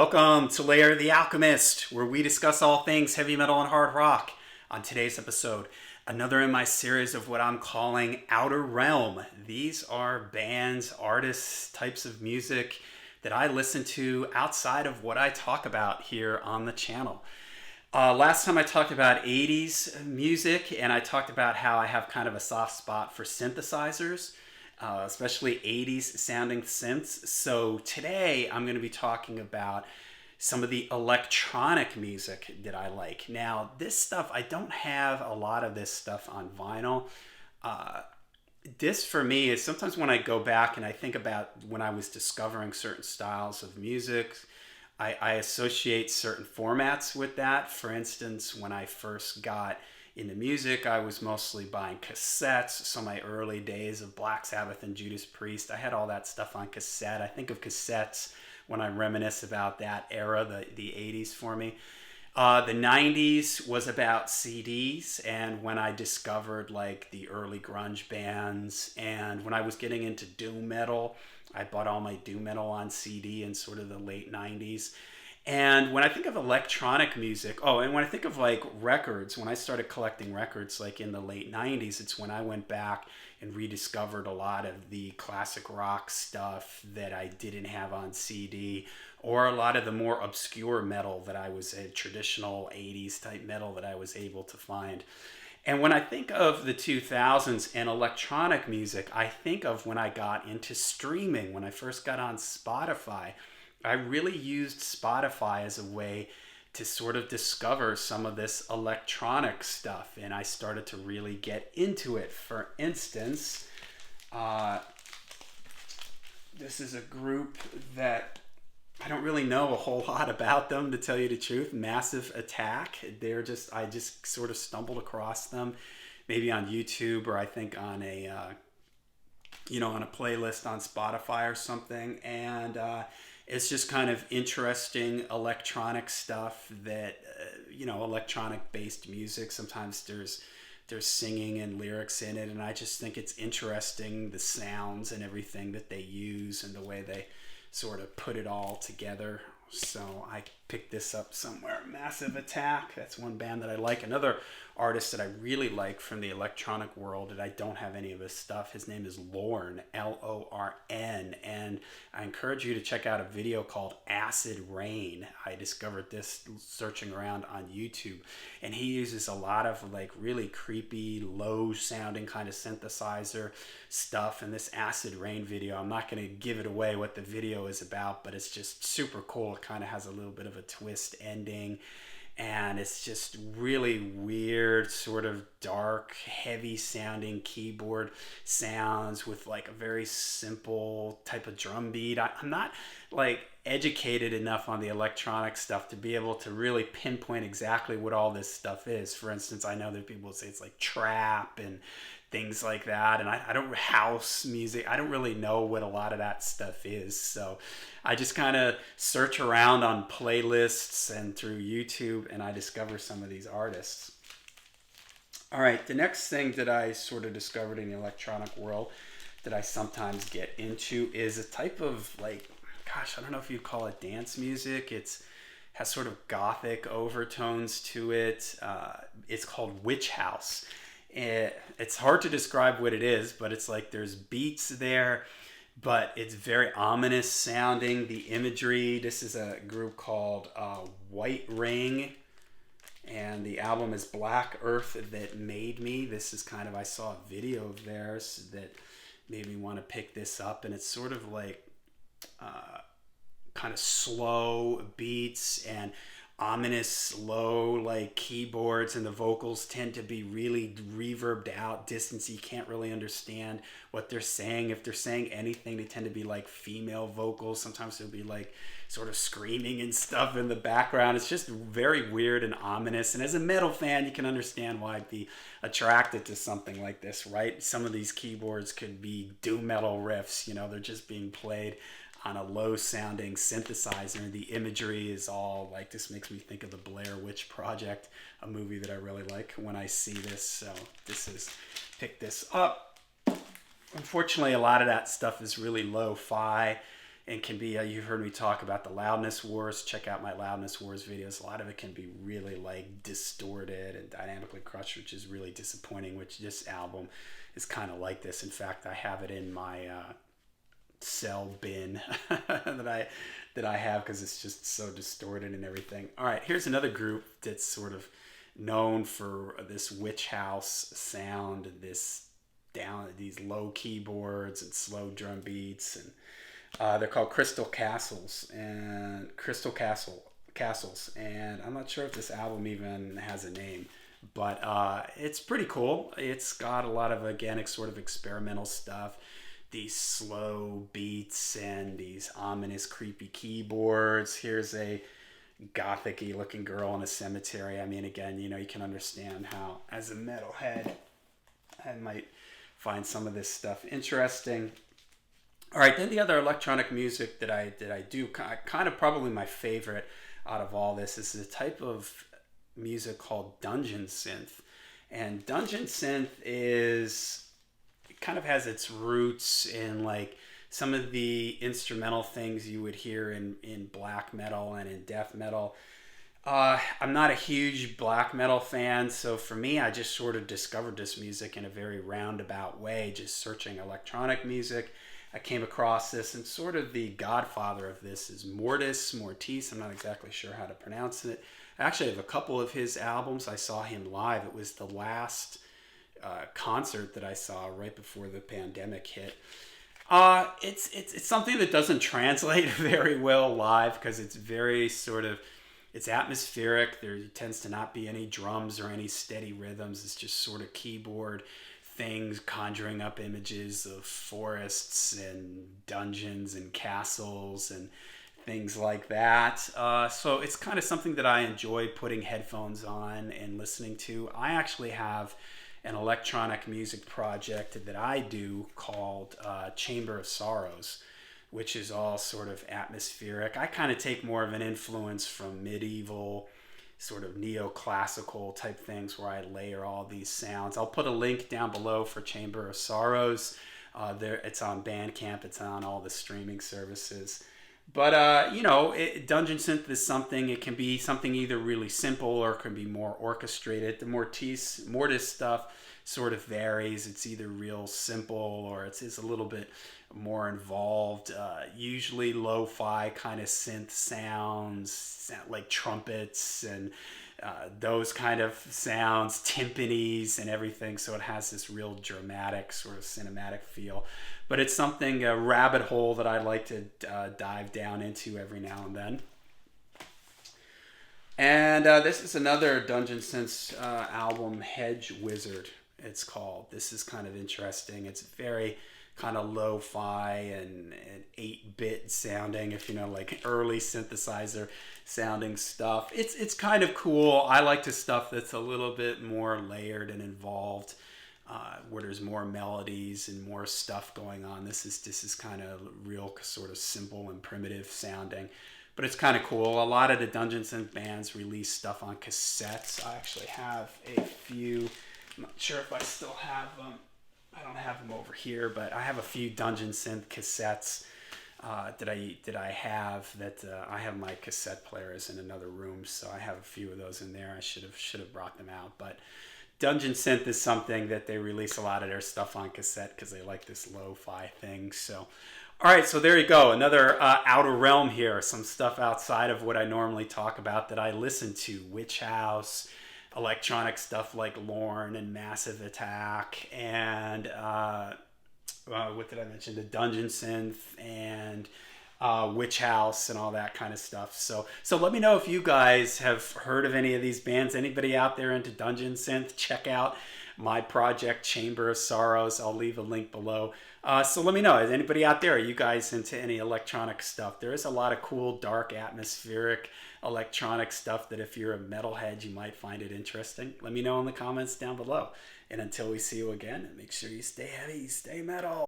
Welcome to Lair the Alchemist, where we discuss all things heavy metal and hard rock. On today's episode, another in my series of what I'm calling Outer Realm. These are bands, artists, types of music that I listen to outside of what I talk about here on the channel. Last time I talked about 80s music, and I talked about how I have kind of a soft spot for synthesizers. Especially 80s sounding synths. So today I'm going to be talking about some of the electronic music that I like. Now, this stuff, I don't have a lot of this stuff on vinyl. This for me is sometimes when I go back and I think about when I was discovering certain styles of music, I associate certain formats with that. For instance, when I first got into music, I was mostly buying cassettes. So my early days of Black Sabbath and Judas Priest, I had all that stuff on cassette. I think of cassettes when I reminisce about that era, the 80s for me. The 90s was about CDs, and when I discovered like the early grunge bands, and when I was getting into doom metal, I bought all my doom metal on CD in sort of the late 90s. And when I think of electronic music, and when I think of like records, when I started collecting records like in the late 90s, it's when I went back and rediscovered a lot of the classic rock stuff that I didn't have on CD, or a lot of the more obscure metal that I was a traditional 80s type metal that I was able to find. And when I think of the 2000s and electronic music, I think of when I got into streaming, when I first got on Spotify. I really used Spotify as a way to sort of discover some of this electronic stuff, and I started to really get into it. For instance, this is a group that I don't really know a whole lot about them, to tell you the truth. Massive Attack. I just sort of stumbled across them, maybe on YouTube, or I think on a on a playlist on Spotify or something, and it's just kind of interesting electronic stuff that, electronic based music. Sometimes there's singing and lyrics in it, and I just think it's interesting, the sounds and everything that they use and the way they sort of put it all together. So I picked this up somewhere. Massive Attack, that's one band that I like. Another artist that I really like from the electronic world, and I don't have any of his stuff, his name is Lorn, Lorn, and I encourage you to check out a video called Acid Rain. I discovered this searching around on YouTube, and he uses a lot of like really creepy, low sounding kind of synthesizer stuff in this Acid Rain video. I'm not going to give it away what the video is about, but it's just super cool. It kind of has a little bit of a twist ending, and it's just really weird, sort of dark, heavy sounding keyboard sounds with like a very simple type of drum beat. I'm not like educated enough on the electronic stuff to be able to really pinpoint exactly what all this stuff is. For instance, I know that people say it's like trap and things like that, and I don't house music. I don't really know what a lot of that stuff is, so I just kind of search around on playlists and through YouTube, and I discover some of these artists. All right, the next thing that I sort of discovered in the electronic world that I sometimes get into is a type of like, I don't know if you'd call it dance music. Has sort of gothic overtones to it. It's called Witch House. It's hard to describe what it is, but it's like there's beats there, but it's very ominous sounding. The imagery, this is a group called White Ring, and the album is Black Earth That Made Me. This is kind of, I saw a video of theirs that made me want to pick this up, and it's sort of like kind of slow beats and ominous low like keyboards, and the vocals tend to be really reverbed out, distance. You can't really understand what they're saying. If they're saying anything, they tend to be like female vocals. Sometimes they'll be like sort of screaming and stuff in the background. It's just very weird and ominous, and as a metal fan you can understand why I'd be attracted to something like this, right? Some of these keyboards could be doom metal riffs, they're just being played on a low sounding synthesizer, and the imagery is all like, this makes me think of the Blair Witch Project, a movie that I really like when I see this. So pick this up. Unfortunately, a lot of that stuff is really lo-fi, and can be, you've heard me talk about the loudness wars. Check out my loudness wars videos. A lot of it can be really like distorted and dynamically crushed, which is really disappointing, which this album is kind of like this. In fact, I have it in my cell bin that I have because it's just so distorted and everything. All right, here's another group that's sort of known for this witch house sound, these low keyboards and slow drum beats, and they're called Castles, and I'm not sure if this album even has a name, but it's pretty cool. It's got a lot of organic sort of experimental stuff, these slow beats and these ominous creepy keyboards. Here's a gothic-y looking girl in a cemetery. I mean, again, you can understand how, as a metalhead, I might find some of this stuff interesting. All right, then the other electronic music that I do, kind of probably my favorite out of all this, is the type of music called dungeon synth. And dungeon synth kind of has its roots in like some of the instrumental things you would hear in black metal and in death metal. I'm not a huge black metal fan, so for me, I just sort of discovered this music in a very roundabout way, just searching electronic music. I came across this, and sort of the godfather of this is Mortis. I'm not exactly sure how to pronounce it. I actually have a couple of his albums. I saw him live. It was the last concert that I saw right before the pandemic hit. It's something that doesn't translate very well live because it's very it's atmospheric. There tends to not be any drums or any steady rhythms. It's just sort of keyboard things conjuring up images of forests and dungeons and castles and things like that. So it's kind of something that I enjoy putting headphones on and listening to. I actually have an electronic music project that I do called Chamber of Sorrows, which is all sort of atmospheric. I kind of take more of an influence from medieval, sort of neoclassical type things where I layer all these sounds. I'll put a link down below for Chamber of Sorrows. It's on Bandcamp. It's on all the streaming services. But, dungeon synth is something, it can be something either really simple or it can be more orchestrated. The Mortis stuff sort of varies. It's either real simple or it's a little bit more involved. Usually lo-fi kind of synth sounds, like trumpets and those kind of sounds, timpanis and everything. So it has this real dramatic sort of cinematic feel. But it's something, a rabbit hole that I like to dive down into every now and then. And this is another Dungeon Synth album, Hedge Wizard, it's called. This is kind of interesting. It's very kind of lo-fi and 8-bit sounding, if you know, like early synthesizer sounding stuff. It's kind of cool. I like the stuff that's a little bit more layered and involved, where there's more melodies and more stuff going on. This is kind of real sort of simple and primitive sounding, but it's kind of cool. A lot of the Dungeon Synth bands release stuff on cassettes. I actually have a few. I'm not sure if I still have them. I don't have them over here, but I have a few Dungeon Synth cassettes that I have. I have my cassette players in another room, so I have a few of those in there. I should have brought them out, but Dungeon Synth is something that they release a lot of their stuff on cassette because they like this lo-fi thing. So, all right, so there you go. Another outer realm here. Some stuff outside of what I normally talk about that I listen to. Witch House, electronic stuff like Lorne and Massive Attack, and what did I mention? The Dungeon Synth and Witch House and all that kind of stuff. So let me know if you guys have heard of any of these bands. Anybody out there into Dungeon Synth, check out my project, Chamber of Sorrows. I'll leave a link below. So let me know, is anybody out there, are you guys into any electronic stuff? There is a lot of cool, dark, atmospheric electronic stuff that if you're a metalhead, you might find it interesting. Let me know in the comments down below. And until we see you again, make sure you stay heavy, stay metal.